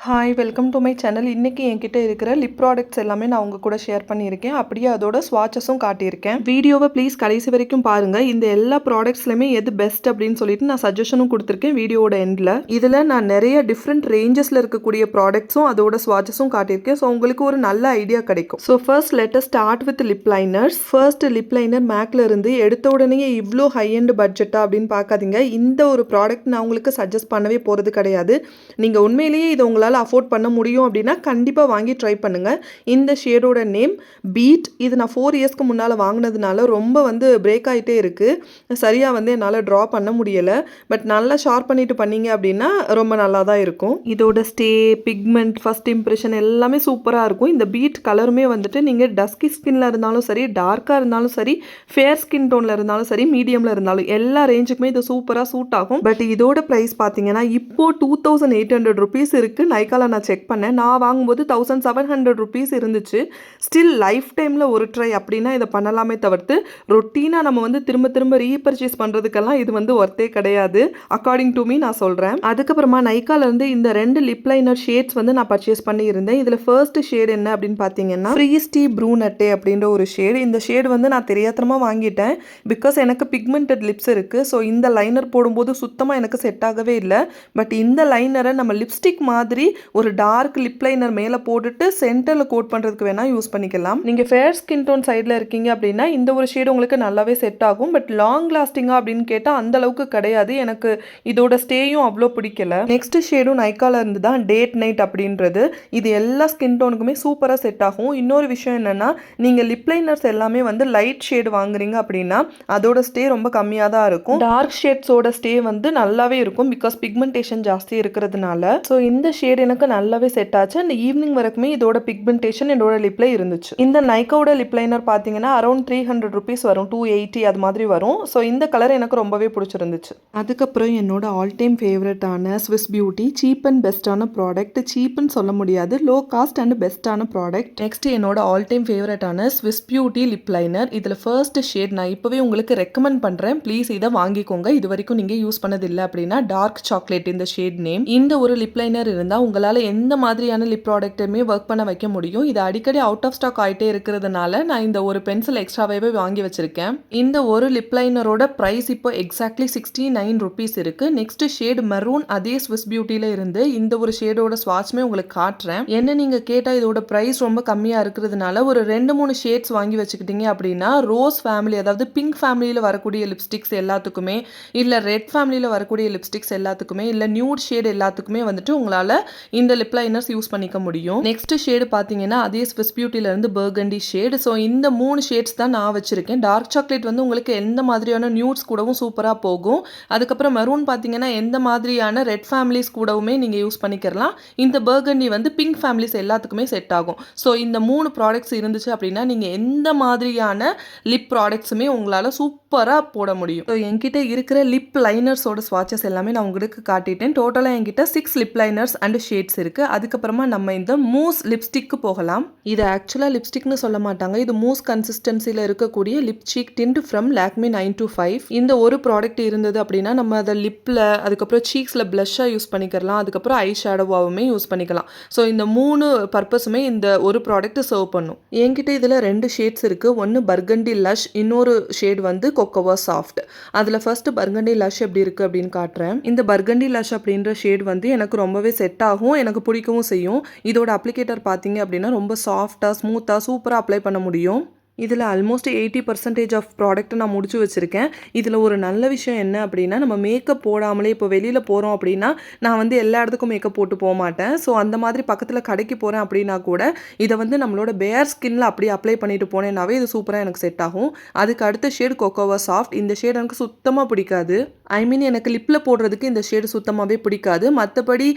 Hi welcome to my channel. இன்றைக்கி என்கிட்ட இருக்கிற லிப் ப்ராடக்ட்ஸ் எல்லாமே நான் உங்கள் கூட ஷேர் பண்ணியிருக்கேன். அப்படியே அதோட ஸ்வாட்சஸும் காட்டியிருக்கேன். வீடியோவை ப்ளீஸ் கடைசி வரைக்கும் பாருங்கள். இந்த எல்லா ப்ராடக்ட்ஸ்லையுமே எது பெஸ்ட் அப்படின்னு சொல்லிட்டு நான் சஜஷனும் கொடுத்துருக்கேன் வீடியோட எண்டில். இதில் நான் நிறைய டிஃப்ரெண்ட் ரேஞ்சஸில் இருக்கக்கூடிய ப்ராடக்ட்ஸும் அதோட ஸ்வாட்சஸும் காட்டியிருக்கேன். ஸோ உங்களுக்கு ஒரு நல்ல ஐடியா கிடைக்கும். So first let's start with lip liners. First lip liner மேக்ல இருந்து எடுத்த உடனே இவ்வளோ ஹை எண்ட் பட்ஜெட்டா அப்படின்னு பார்க்காதீங்க. இந்த ஒரு ப்ராடக்ட் நான் உங்களுக்கு சஜஸ்ட் பண்ணவே போகிறது கிடையாது. நீங்கள் உண்மையிலேயே இதை உங்களால் அஃபோர்ட் பண்ண முடியும் அப்படின்னா கண்டிப்பாக வாங்கி ட்ரை பண்ணுங்கள். இந்த ஷேடோட நேம் பீட். இது நான் 4 இயர்ஸ்க்கு முன்னால் வாங்கினதுனால ரொம்ப பிரேக் ஆகிட்டே இருக்குது. சரியாக என்னால் ட்ரா பண்ண முடியலை. பட் நல்லா ஷார்ப் பண்ணிட்டு பண்ணீங்க அப்படின்னா ரொம்ப நல்லா தான் இருக்கும். இதோட ஸ்டே, பிக்மெண்ட், ஃபர்ஸ்ட் இம்ப்ரெஷன் எல்லாமே சூப்பராக இருக்கும். இந்த பீட் கலருமே நீங்கள் டஸ்கி ஸ்கின்ல இருந்தாலும் சரி, டார்க்காக இருந்தாலும் சரி, ஃபேர் ஸ்கின் டோனில் இருந்தாலும் சரி, மீடியமில் இருந்தாலும் எல்லா ரேஞ்சுக்குமே இது சூப்பராக சூட் ஆகும். பட் இதோட ப்ரைஸ் பார்த்தீங்கன்னா இப்போ 2800 ருபீஸ் இருக்குது. நைக்கால நான் செக் பண்ணேன். நான் வாங்கும்போது 1700 ருபீஸ் இருந்துச்சு. ஸ்டில் லைஃப் டைமில் ஒரு ட்ரை அப்படின்னா இதை பண்ணலாமே தவிர்த்து ரொட்டீனாக நம்ம திரும்ப திரும்ப ரீபர்ச்சேஸ் பண்ணுறதுக்கெல்லாம் இது ஒர்த்தே கிடையாது. அக்கார்டிங் டு மீ நான் சொல்கிறேன். அதுக்கப்புறமா நைக்காலேருந்து இந்த 2 லிப் லைனர் ஷேட்ஸ் நான் பர்ச்சேஸ் பண்ணியிருந்தேன். இதில் ஃபர்ஸ்ட் ஷேட் என்ன அப்படின்னு பார்த்தீங்கன்னா ஃப்ரீஸ்டி ப்ரூனட்டே அப்படின்ற ஒரு ஷேடு. இந்த ஷேடு நான் தெரியாத்தனமாக வாங்கிட்டேன். பிகாஸ் எனக்கு பிக்மெண்டட் லிப்ஸ் இருக்குது. ஸோ இந்த லைனர் போடும்போது சுத்தமாக எனக்கு செட் ஆகவே இல்லை. பட் இந்த லைனரை நம்ம லிப்ஸ்டிக் மாதிரி ஒரு டார்க் லிப் லைனர் மேலே போட்டுட்டு சென்டரில் கோட் பண்ணுறதுக்கு வேணால் யூஸ் பண்ணிக்கலாம். நீங்கள் ஃபேர் ஸ்கின் டோன் சைடில் இருக்கீங்க அப்படின்னா இந்த ஒரு ஷேடு உங்களுக்கு நல்லாவே செட் ஆகும். பட் லாங் லாஸ்டிங்காக அப்படின்னு கேட்டால் அந்த அளவுக்கு கிடையாது. எனக்கு இதோட ஸ்டேயும் அவ்வளோ பிடிக்கல. நெக்ஸ்ட் ஷேடும் நைக்கால இருந்து தான் டேட் நைட் அப்படின்றது. இது எல்லா ஸ்கின் டோனுக்குமே சூப்பராக செட் ஆகும். இன்னொரு விஷயம் என்னென்னா நீங்கள் லிப் லைனர்ஸ் எல்லாமே லைட் ஷேடு வாங்குறீங்க அப்படின்னா அதோட ஸ்டே ரொம்ப கம்மியாக தான் இருக்கும். டார்க் ஷேட்ஸோட ஸ்டே நல்லாவே இருக்கும். பிகாஸ் பிக்மெண்டேஷன் ஜாஸ்தி இருக்கிறதுனால. ஸோ இந்த ஷேடு எனக்கு நல்லாவே செட் ஆச்சு. அந்த ஈவினிங் வரைக்குமே இதோட பிக்மெண்டேஷன் என்னோட லிப்ல இருந்துச்சு. இந்த நைக்காவோட லிப் லைனர் பார்த்தீங்கன்னா அரௌண்ட் 300 ருபீஸ் வரும், 280 அது மாதிரி வரும். ஸோ இந்த கலர் எனக்கு ரொம்பவே பிடிச்சிருந்துச்சு. அதுக்கப்புறம் என்னோட ஆல் டைம் ஃபேவரட்டான ஸ்விஸ் பியூட்டி சீப் அண்ட் பெஸ்ட்டான ப்ராடக்ட். சீப்னு சொல்ல முடியாது, லோ காஸ்ட் அண்ட் பெஸ்ட்டான ப்ராடக்ட். நெக்ஸ்ட் என்னோட ஆல் டைம் ஃபேவரட்டான ஸ்விஸ் பியூட்டி லிப் லைனர். இதில் ஃபர்ஸ்ட் ஷேட் நான் இப்போவே உங்களுக்கு ரெக்கமெண்ட் பண்ணுறேன். ப்ளீஸ் இதை வாங்கிக்கோங்க. இது வரைக்கும் நீங்கள் யூஸ் பண்ணதில்லை அப்படின்னா டார்க் சாக்லேட் இந்த ஷேட் நேம். இந்த ஒரு லிப் லைனர் இருந்தால் உங்களால் எந்த மாதிரியான லிப் ப்ராடக்ட்டுமே ஒர்க் பண்ண வைக்க முடியும். இது அடிக்கடி அவுட் ஆஃப் ஸ்டாக் ஆகிட்டே இருக்கிறதுனால நான் இந்த ஒரு பென்சில் எக்ஸ்ட்ராவே வாங்கி வச்சிருக்கேன். இந்த ஒரு லிப் லைனரோட ப்ரைஸ் இப்போ எக்ஸாக்ட்லி 69 ருபீஸ் இருக்கு. Next shade maroon. அதே ஸ்விஸ் பியூட்டில இருந்து இந்த ஒரு ஷேடோட ஸ்வாட்ச்மே உங்களுக்கு காட்டுறேன். என்ன நீங்க கேட்டா இதோட ப்ரைஸ் ரொம்ப கம்மியா இருக்கிறதுனால ஒரு 2-3 ஷேட்ஸ் வாங்கி வச்சுக்கிட்டீங்க அப்படின்னா ரோஸ் ஃபேமிலி, அதாவது பிங்க் ஃபேமிலியில் வரக்கூடிய லிப்ஸ்டிக்ஸ் எல்லாத்துக்குமே, இல்லை ரெட் ஃபேமிலியில் வரக்கூடிய லிப்ஸ்டிக்ஸ் எல்லாத்துக்குமே, இல்லை நியூட் ஷேட் எல்லாத்துக்குமே உங்களால் இந்த லிப் லைனர்ஸ் யூஸ் பண்ணிக்க முடியும். நெக்ஸ்ட் ஷேடு பார்த்தீங்கன்னா அதே ஸ்விஸ் பியூட்டில இருந்து பர்கண்டி ஷேடு. ஸோ இந்த 3 ஷேட்ஸ் தான் நான் வச்சிருக்கேன். டார்க் சாக்லேட் உங்களுக்கு எந்த மாதிரியான நியூட்ஸ் கூடவும் சூப்பராக போகும். அதுக்கப்புறம் மெரூன் பார்த்தீங்கன்னா எந்த மாதிரியான ரெட் ஃபேமிலிஸ் கூடவுமே நீங்கள் யூஸ் பண்ணிக்கலாம். இந்த பர்கண்டி பிங்க் ஃபேமிலிஸ் எல்லாத்துக்குமே செட் ஆகும். ஸோ இந்த 3 ப்ராடக்ட்ஸ் இருந்துச்சு அப்படின்னா நீங்கள் எந்த மாதிரியான லிப் ப்ராடக்ட்ஸுமே உங்களால் சூப்பராக போட முடியும். ஸோ என்கிட்ட இருக்கிற லிப் லைனர்ஸோட ஸ்வாட்சஸ் எல்லாமே நான் உங்களுக்கு காட்டிட்டேன். டோட்டலாக என்கிட்ட 6 லிப் லைனர்ஸ் அண்ட் ஷேட்ஸ் இருக்கு. அதுக்கப்புறமா நம்ம இந்த மூஸ் லிப்ஸ்டிக்கு போகலாம். இது ஆக்சுவலாக லிப்ஸ்டிக்னு சொல்ல மாட்டாங்க. இது மூஸ் கன்சிஸ்டன்சியில் இருக்கக்கூடிய lip cheek tint from Lakme 925. இந்த ஒரு ப்ராடக்ட் இருந்தது அப்படின்னா நம்ம அதை லிப்பில், அதுக்கப்புறம் சீக்ஸில் ப்ளஷ்ஷாக யூஸ் பண்ணிக்கலாம். அதுக்கப்புறம் ஐ ஷேடோவாகவுமே யூஸ் பண்ணிக்கலாம். ஸோ இந்த 3 பர்பஸுமே இந்த ஒரு ப்ராடக்ட் சர்வ் பண்ணும். என்கிட்ட இதில் 2 ஷேட்ஸ் இருக்குது. ஒன்று பர்கண்டி லஷ், இன்னொரு ஷேட் கொக்கோவா சாஃப்ட். அதில் ஃபர்ஸ்ட் பர்கண்டி லஷ் எப்படி இருக்குது அப்படின்னு காட்டுறேன். இந்த பர்கண்டி லஷ் அப்படின்ற ஷேட் எனக்கு ரொம்பவே செட் ஆகும், எனக்கு பிடிக்கவும் செய்யும். இதோட அப்ளிகேட்டர் பார்த்தீங்க அப்படின்னா ரொம்ப சாஃப்டாக, ஸ்மூத்தாக, சூப்பராக அப்ளை பண்ண முடியும். இதில் ஆல்மோஸ்ட் 80% ஆஃப் ப்ராடக்ட்டை நான் முடிச்சு வச்சுருக்கேன். இதில் ஒரு நல்ல விஷயம் என்ன அப்படின்னா நம்ம மேக்கப் போடாமலே இப்போ வெளியில் போகிறோம் அப்படின்னா நான் எல்லா இடத்துக்கும் மேக்கப் போட்டு போக மாட்டேன். ஸோ அந்த மாதிரி பக்கத்தில் கடைக்கு போகிறேன் அப்படின்னா கூட இதை நம்மளோட பேர் ஸ்கின்னில் அப்படியே அப்ளை பண்ணிட்டு போனேன்னாவே இது சூப்பராக எனக்கு செட் ஆகும். அதுக்கு அடுத்த ஷேடு கொக்கோவா சாஃப்ட். இந்த ஷேடு எனக்கு சுத்தமாக பிடிக்காது. ஐ மீன் எனக்கு லிப்பில் போடுறதுக்கு இந்த ஷேடு சுத்தமாகவே பிடிக்காது. மற்றபடி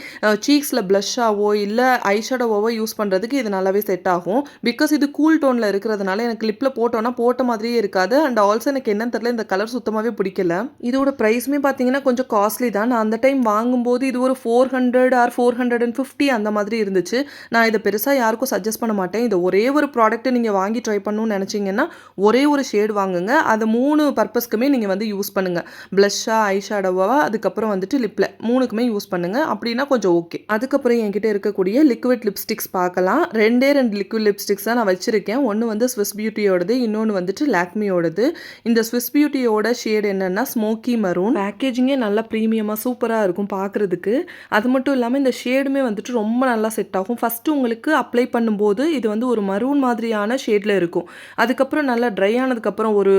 சீக்ஸில் ப்ளஷ்ஷாவோ இல்லை ஐ ஷேடோவோ யூஸ் பண்ணுறதுக்கு இது நல்லாவே செட் ஆகும். பிகாஸ் இது கூல் டோனில் இருக்கிறதுனால எனக்கு லிப்பில் போட்டோன்னா போட்ட மாதிரியே இருக்காது. அண்ட் ஆல்சோ எனக்கு என்னன்னு தெரியல, இந்த கலர் சுத்தமாகவே பிடிக்கல. இதோட ப்ரைஸுமே பார்த்தீங்கன்னா கொஞ்சம் காஸ்ட்லி தான். நான் அந்த டைம் வாங்கும்போது இது ஒரு 400 ஆர் 450 அந்த மாதிரி இருந்துச்சு. நான் இதை பெருசாக யாருக்கும் சஜஸ்ட் பண்ண மாட்டேன். இது ஒரே ஒரு ப்ராடக்ட்டை நீங்கள் வாங்கி ட்ரை பண்ணணும்னு நினச்சிங்கன்னா ஒரே ஒரு ஷேட் வாங்குங்க. அதை 3 பர்பஸ்க்குமே நீங்கள் வந்து யூஸ் பண்ணுங்கள். ப்ளஷ்ஷா, ஐ ஷேடோவா, அதுக்கப்புறம் வந்துட்டு லிப்பில் 3க்குமே யூஸ் பண்ணுங்கள். அப்படின்னா கொஞ்சம் ஓகே. அதுக்கப்புறம் என்கிட்ட இருக்கக்கூடிய லிக்விட் லிப்ஸ்டிக்ஸ் பார்க்கலாம். 2 லிக்விட் லிப்ஸ்டிக்ஸ் தான் நான் வச்சுருக்கேன். ஒன்று வந்து ஸ்விஸ் பியூட்டியோடது, இன்னொன்று வந்துட்டு லாக்மியோடது. இந்த ஸ்விஸ் பியூட்டியோட ஷேட் என்னென்னா ஸ்மோக்கி மரூன். பேக்கேஜிங்கே நல்லா ப்ரீமியமாக சூப்பராக இருக்கும் பார்க்குறதுக்கு. அது மட்டும் இல்லாமல் இந்த ஷேடுமே வந்துட்டு ரொம்ப நல்லா செட் ஆகும். ஃபஸ்ட்டு உங்களுக்கு அப்ளை பண்ணும்போது இது வந்து ஒரு மரூன் மாதிரியான ஷேடில் இருக்கும். அதுக்கப்புறம் நல்லா ட்ரை ஆனதுக்கப்புறம் ஒரு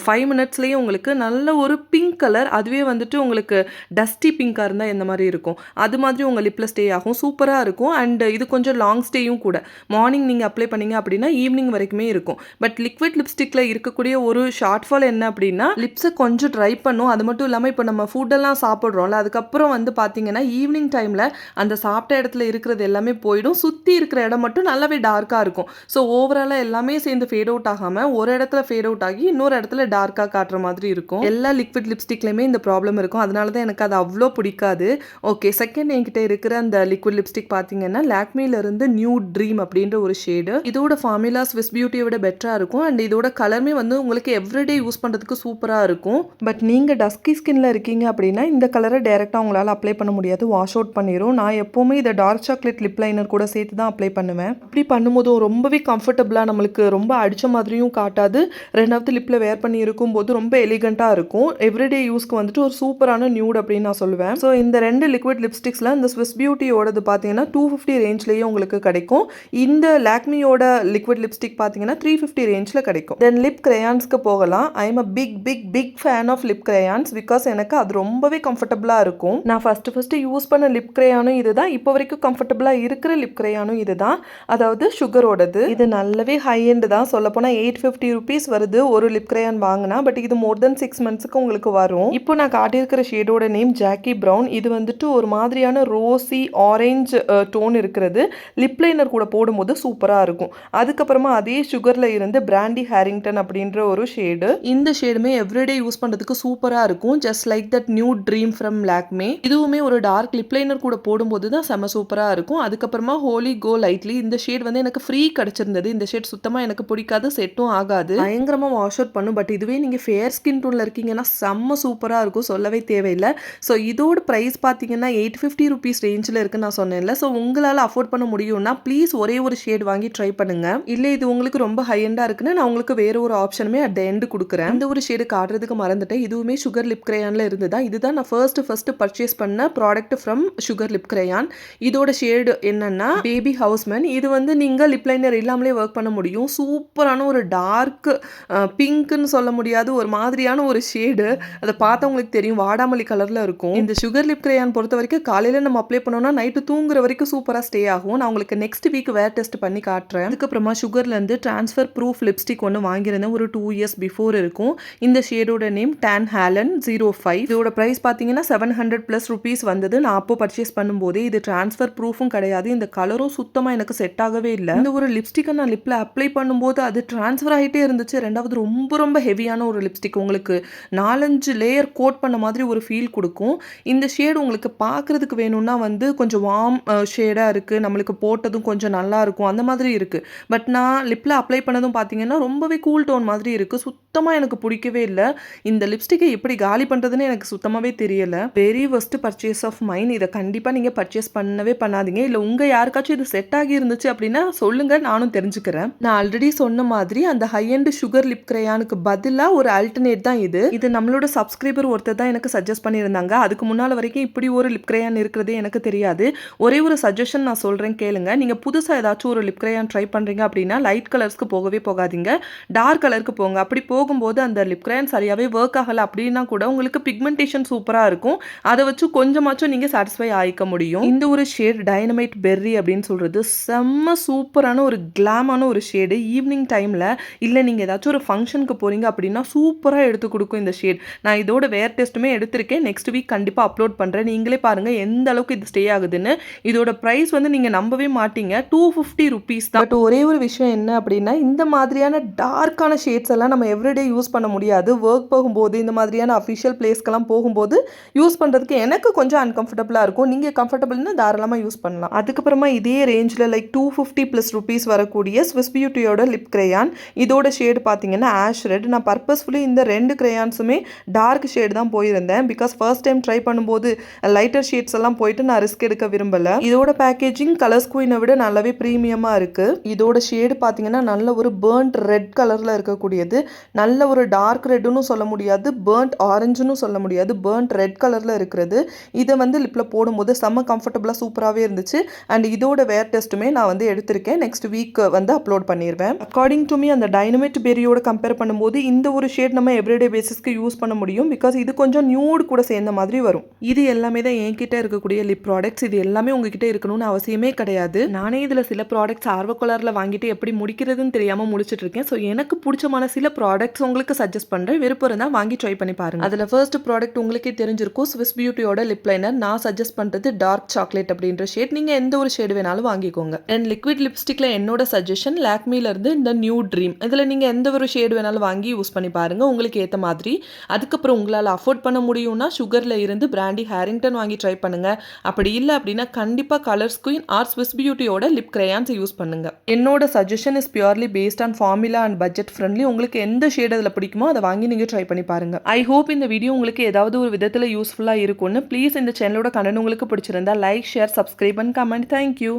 5 மினிட்ஸ்லேயே உங்களுக்கு நல்ல ஒரு பிங்க் கலர், அதுவே வந்துட்டு உங்களுக்கு டஸ்டி பிங்காக இருந்தால் எந்த மாதிரி இருக்கும் அது மாதிரி உங்கள் லிப்பில் ஸ்டே ஆகும். சூப்பராக இருக்கும். அண்ட் இது கொஞ்சம் லாங் ஸ்டேயும் கூட. மார்னிங் நீங்கள் அப்ளை பண்ணீங்க அப்படின்னா ஈவினிங் வரைக்குமே இருக்கும். பட் லிக்விட் லிப்ஸ்டிக்கில் இருக்கக்கூடிய ஒரு ஷார்ட் ஃபால் என்ன அப்படின்னா லிப்ஸை கொஞ்சம் ட்ரை பண்ணும். அது மட்டும் இல்லாமல் இப்போ நம்ம ஃபுட்டெல்லாம் சாப்பிட்றோம்ல, அதுக்கப்புறம் வந்து பார்த்தீங்கன்னா ஈவினிங் டைமில் அந்த சாப்பிட்ட இடத்துல இருக்கிறது எல்லாமே போயிடும். சுற்றி இருக்கிற இடம் மட்டும் நல்லாவே டார்க்காக இருக்கும். ஸோ ஓவராலாக எல்லாமே சேர்ந்து ஃபேட் அவுட் ஆகாமல் ஒரு இடத்துல ஃபேட் அவுட் ஆகி இன்னொரு இடத்துல டார்க்காக காட்டுற மாதிரி இருக்கும். எல்லா லிக்விட் லிப்ஸ்டிக்லையுமே இந்த ப்ராப்ளம் இருக்கும். அதனால தான் எனக்கு அது அவ்வளோ பிடிக்காது. ஓகே, செகண்ட் என்கிட்ட இருக்கிற அந்த லிக்விட் லிப்ஸ்டிக் பார்த்தீங்கன்னா லாக்மியிலிருந்து நியூ ட்ரீம் அப்படின்ற ஒரு ஷேடு. இதோட ஃபார்முலா ஸ்விஸ் பியூட்டியை விட பெட்டராக இருக்கும். அண்ட் இதோட கலருமே வந்து உங்களுக்கு எவ்ரிடே யூஸ் பண்ணுறதுக்கு சூப்பராக இருக்கும். பட் நீங்கள் டஸ்கி ஸ்கின்ல இருக்கீங்க அப்படின்னா இந்த கலரை டேரெக்டாக உங்களால் அப்ளை பண்ண முடியாது, வாஷ் அவுட் பண்ணிடும். நான் எப்போவுமே இதை டார்க் சாக்லேட் லிப் லைனர் கூட சேர்த்து தான் அப்ளை பண்ணுவேன். அப்படி பண்ணும்போதும் ரொம்பவே கம்ஃபர்டபுளாக, நம்மளுக்கு ரொம்ப அடித்த மாதிரியும் காட்டாது. ரெண்டாவது லிப்பில் வேர் பண்ணி இருக்கும்போது ரொம்ப எலிகண்ட்டாக இருக்கும். எவ்ரிடே யூஸ்க்கு வந்துட்டு ஒரு சூப்பரான நியூட் அப்படின்னு நான் சொல்லுவேன். ஸோ இந்த 2 லிக்விட் லிப்ஸ்டிக்ஸில் இந்த ஸ்விஸ் பியூட்டியோடது பார்த்தீங்கன்னா 250 ரேஞ்ச்லேயே உங்களுக்கு கிடைக்கும். இந்த லாக்மியோட லிக்விட் லிப்ஸ்டிக் பார்த்தீங்கன்னா 350 ரேஞ்சில் கிடைக்கும். தென் லிப் கிரையான்ஸ்க்கு போகலாம். I am a big fan of lip crayons. Because எனக்கு அது ரொம்பவே கம்ஃபர்டபுளாக இருக்கும். நான் ஃபஸ்ட்டு யூஸ் பண்ண லிப் கிரையானும் இது தான். இப்போ வரைக்கும் கம்ஃபர்டபுளாக இருக்கிற லிப் கிரையானும் இது தான். அதாவது சுகரோடது. இது நல்லாவே ஹை எண்ட் தான். சொல்லப்போனால் 850 ருபீஸ் வருது ஒரு லிப் கிரையான் வாங்கினா. பட் இது மோர் தென் 6 மந்த்ஸுக்கு உங்களுக்கு வரும். இப்போ நான் காட்டியிருக்கிற ஷேடோட நேம் ஜாக்கி ப்ரௌன். இது வந்துட்டு ஒரு மாதிரியான ரோசி ஆரஞ்சு டோன் இருக்கிறது. லிப் லைனர் கூட போடும்போது சூப்பராக இருக்கும். அதுக்கப்புறமா அதே சுகரில் இருந்து பிராண்டி ஹேரிங்டன் அப்படின்ற ஒரு ஷேடு. இந்த ஷேடுமே எவ்ரிடே யூஸ் பண்ணுறதுக்கு சூப்பராக இருக்கும். Just like that new dream from Lakme. இதுவுமே ஒரு டார்க் லிப் லைனர் கூட போடும்போது தான் செம சூப்பராக இருக்கும். அதுக்கப்புறமா ஹோலி கோ லைட்லி. இந்த ஷேட் வந்து எனக்கு ஃப்ரீ கிடச்சிருந்தது. இந்த ஷேட் சுத்தமாக எனக்கு பிடிக்காது, செட்டும் ஆகாது, பயங்கரமாக வாஷ் அவுட் பண்ணும். பட் இதுவே நீங்கள் ஃபேர் ஸ்கின் டோனில் இருக்கீங்கன்னா செம்ம சூப்பராக இருக்கும், சொல்லவே தேவையில்லை. ஸோ இதோட ப்ரைஸ் பார்த்தீங்கன்னா 850 ருபீஸ் ரேஞ்சில் இருக்குன்னு நான் சொன்னேன்ல. ஸோ உங்களால் அஃபோர்ட் பண்ண முடியும்னா ப்ளீஸ் ஒரே ஒரு ஷேட் வாங்கி ட்ரை பண்ணுங்க. இல்லை இது உங்களுக்கு ரொம்ப ஹை எண்டாக இருக்குன்னு நான் உங்களுக்கு வேற ஒரு ஆப்ஷனுமே அட் த எண்டு கொடுக்குறேன். இந்த ஒரு ஷேடு காட்டுறதுக்கு மறந்துட்டேன். இதுவுமே சுகர் லிப் கிரையான்ல இருந்து தான். இதுதான் நான் ஃபர்ஸ்ட் பர்ச்சேஸ் பண்ண product from sugar lip crayon. இதோட ஷேடு என்னன்னா பேபி ஹவுஸ்மேன். இது வந்து நீங்கள் லிப் லைனர் இல்லாமலே ஒர்க் பண்ண முடியும். சூப்பரான ஒரு டார்க் பிங்க்னு சொல்ல முடியாது, ஒரு மாதிரியான ஒரு ஷேடு. அதை பார்த்தா உங்களுக்கு தெரியும், வாடாமல்லி கலரில் இருக்கும். இந்த சுகர் லிப் கிரையான் பொறுத்த வரைக்கும் காலையில் நம்ம அப்ளை பண்ணோம்னா நைட்டு தூங்குற வரைக்கும் சூப்பராக ஸ்டே ஆகும். நான் உங்களுக்கு நெக்ஸ்ட் வீக் வேர் டெஸ்ட் பண்ணி காட்டுறேன். அதுக்கப்புறமா சுகர்லேருந்து ட்ரான்ஸ்ஃபர் ப்ரூஃப் லிப்ஸ்டிக் ஒன்று வாங்கியிருந்தேன், ஒரு 2 இயர்ஸ் பிஃபோர் இருக்கும். இந்த ஷேடோட நேம் டான் ஹேலன் 05. இதோட ப்ரைஸ் பார்த்தீங்கன்னா 700+ ருபீஸ் வந்தது. நான் அப்போ பர்ச்சேஸ் பண்ணும்போதே இது ட்ரான்ஸ்ஃபர் ப்ரூஃபும் கிடையாது. இந்த கலரும் சுத்தமாக எனக்கு செட் ஆகவே இல்லை. இந்த ஒரு லிப்ஸ்டிக்கை நான் லிப்பில் அப்ளை பண்ணும்போது அது ட்ரான்ஸ்ஃபர் ஆகிட்டே இருந்துச்சு. ரெண்டாவது ரொம்ப ஹெவியான ஒரு லிப்ஸ்டிக், உங்களுக்கு 4-5 லேயர் கோட் பண்ண மாதிரி ஒரு ஃபீல் கொடுக்கும். இந்த ஷேடு உங்களுக்கு பார்க்குறதுக்கு வேணும்னா வந்து கொஞ்சம் வார்ம் ஷேடாக இருக்குது, நம்மளுக்கு போட்டதும் கொஞ்சம் நல்லா இருக்கும், அந்த மாதிரி இருக்குது. பட் நான் லிப்பில் அப்ளை பண்ணதும் பார்த்தீங்கன்னா ரொம்பவே கூல் டோன் மாதிரி இருக்குது. சுத்தமாக எனக்கு பிடிக்கவே இல்லை. இந்த லிப்ஸ்டிக்கை எப்படி காலி பண்ணுறதுன்னு எனக்கு சுத்தமாகவே தெரியலை. Very worst purchase of mine. இதை கண்டிப்பாக நீங்கள் பர்ச்சேஸ் பண்ணவே பண்ணாதீங்க. இல்லை உங்கள் யாருக்காச்சும் இது செட் ஆகி இருந்துச்சு அப்படின்னா சொல்லுங்கள், நானும் தெரிஞ்சுக்கிறேன். நான் ஆல்ரெடி சொன்ன மாதிரி அந்த ஹை எண்ட் சுகர் லிப் கிரையானுக்கு பதிலாக ஒரு ஆல்டர்னேட் தான் இது. நம்மளோட சப்ஸ்கிரைபர் ஒருத்தர் தான் எனக்கு சஜஸ்ட் பண்ணியிருந்தாங்க. அதுக்கு முன்னால் வரைக்கும் இப்படி ஒரு லிப் கிரையான் இருக்கிறதே எனக்கு தெரியாது. ஒரே ஒரு சஜஷன் நான் சொல்கிறேன் கேளுங்க. நீங்கள் புதுசாக ஏதாச்சும் ஒரு லிப் கிரையான் ட்ரை பண்ணுறீங்க அப்படின்னா லைட் கலர்ஸ்க்கு போகவே போகாதீங்க, டார்க் கலருக்கு போங்க. அப்படி போகும்போது அந்த லிப் கிரையான் சரியாகவே ஒர்க் ஆகலை அப்படின்னா கூட உங்களுக்கு பிக்மெண்டேஷன் சூப்பராக இருக்கும். அதை வச்சு கொஞ்சமாச்சும் நீங்கள் சாட்டிஸ்ஃபை ஆகிக்க முடியும். இந்த ஒரு ஷேட் டைனமைட் பெர்ரி அப்படின்னு சொல்கிறது செம்ம சூப்பரான ஒரு கிளாமான ஒரு ஷேடு. ஈவினிங் டைமில் இல்லை நீங்கள் ஏதாச்சும் ஒரு ஃபங்க்ஷனுக்கு போகிறீங்க அப்படின்னா சூப்பராக எடுத்து கொடுக்கும் இந்த ஷேட். நான் இதோட வேர் டெஸ்ட்டுமே எடுத்திருக்கேன். நெக்ஸ்ட் வீக் கண்டிப்பாக அப்லோட் பண்ணுறேன். நீங்களே பாருங்கள் எந்த அளவுக்கு இது ஸ்டே ஆகுதுன்னு. இதோட ப்ரைஸ் வந்து நீங்கள் நம்பவே மாட்டீங்க, 250 ருபீஸ் தான். பட் ஒரே ஒரு விஷயம் என்ன அப்படின்னா இந்த மாதிரியான டார்க்கான ஷேட்ஸ் எல்லாம் நம்ம எவ்ரிடே யூஸ் பண்ண முடியாது. ஒர்க் போகும்போது இந்த மாதிரியான அஃபிஷியல் பிளேஸ்க்கெல்லாம் போகும்போது யூஸ் பண்ணுறதுக்கு எனக்கு கொஞ்சம் அன்கம்ஃபர்டபுளாக இருக்கும். நீங்கள் கம்ஃபர்டபுள்னா தாராளமாக யூஸ் பண்ணலாம். அதுக்கப்புறமா இதே ரேஞ்சில் லைக் 250+ ரூபீஸ் வரக்கூடிய ஸ்விஸ் பியூட்டியோட லிப் கிரேயான். இதோட ஷேடு பார்த்தீங்கன்னா ஆஷ் ரெட். நான் பர்பஸ்ஃபுல்லி இந்த 2 கிரேயான்ஸுமே டார்க் ஷேடு தான் போயிருந்தேன். பிகாஸ் ஃபர்ஸ்ட் டைம் ட்ரை பண்ணும்போது லைட்டர் ஷேட்ஸ் எல்லாம் போயிட்டு நான் ரிஸ்க் எடுக்க விரும்பல. இதோட பேக்கேஜிங் கலர்ஸ் குயினை விட நல்லாவே ப்ரீமியமாக இருக்கு. இதோட ஷேடு பார்த்தீங்கன்னா நல்ல ஒரு பேர்ன்ட் ரெட் கலரில் இருக்கக்கூடியது. நல்ல ஒரு டார்க் ரெட்டுன்னு சொல்ல முடியாது, பேர்ன்ட் ஆரஞ்சுன்னு சொல்ல முடியாது, பேர்ன்ட் ரெட் கலரில் இருக்கிறது. இதை வந்து லிப்பில் போடும்போது செம்ம கம்ஃபர்டபுளாக சூப்பராகவே இருந்துச்சு. அண்ட் இதோட வேர் டெஸ்ட்டுமே நான் வந்து எடுத்திருக்கேன். நெக்ஸ்ட் வீக் வந்து அப்லோட் பண்ணிடுவேன். அக்கார்டிங் டு மீ அந்த டைனமைட் பெரியோட கம்பேர் பண்ணும்போது இந்த ஒரு ஷேட் நம்ம எவ்ரிடே பேசிஸ்க்கு யூஸ் பண்ண முடியும். பிகாஸ் இது கொஞ்சம் நியூட் கூட சேர்ந்த மாதிரி வரும். இது எல்லாமே தான் என்கிட்ட இருக்கக்கூடிய லிப் ப்ராடக்ட்ஸ். இது எல்லாமே உங்ககிட்ட இருக்கணும்னு அவசியமே கிடையாது. நானே இதில் சில ப்ராடக்ட்ஸ் ஆர்வக்கோளாறுல வாங்கிட்டு எப்படி முடிக்கிறதுன்னு தெரியாமல் முடிச்சுட்டு இருக்கேன். ஸோ எனக்கு பிடிச்சமான சில ப்ராடக்ட்ஸ் உங்களுக்கு சஜஸ்ட் பண்ணுறேன். விருப்பம் இருந்தால் வாங்கி ட்ரை பண்ணி பாருங்க. அதில் ஃபர்ஸ்ட் ப்ராடக்ட் உங்களுக்கே தெரிஞ்சிருக்கும், ஸ்விஸ் பியூட்டியோட லிப் லைனர். நான் சஜஸ்ட் பண்ணுறது டார்க் சாக்லேட் அப்படின்ற ஷேட். நீங்கள் எந்த ஒரு ஷேடு வேணாலும் வாங்கிக்கோங்க. அண்ட் லிக்விட் லிப்ஸ்டிக்ல என்னோட சஜஷன் லாக்மில இருந்து இந்த நியூ ட்ரீம். இதில் நீங்கள் எந்த ஒரு ஷேடு வேணாலும் வாங்கி யூஸ் பண்ணி பாருங்க, உங்களுக்கு ஏற்ற மாதிரி. அதுக்கப்புறம் உங்களால் அஃபோர்ட் பண்ண முடியும்னா சுகரில் இருந்து பிராண்டி ஹேரிங்டன் வாங்கி ட்ரை பண்ணுங்க. அப்படி இல்லை அப்படின்னா கண்டிப்பாக கலர்ஸ் குயின் ஆர் ஸ்விஸ் பியூட்டியோட லிப் கிரேயான்ஸ் யூஸ் பண்ணுங்க. என்னோட suggestion is purely based on formula and budget friendly. உங்களுக்கு எந்த ஷேட் அதில் பிடிக்குமோ அதை வாங்கி நீங்கள் ட்ரை பண்ணி பாருங்க. ஐ ஹோப் இந்த வீடியோ உங்களுக்கு ஏதாவது ஒரு விதத்தில் யூஸ்ஃபுல்லாக இருக்கும்னு. ப்ளீஸ் இந்த சேனலோட கண்டென்ட் உங்களுக்கு பிடிச்சிருந்தா like, share, subscribe and comment. Thank you.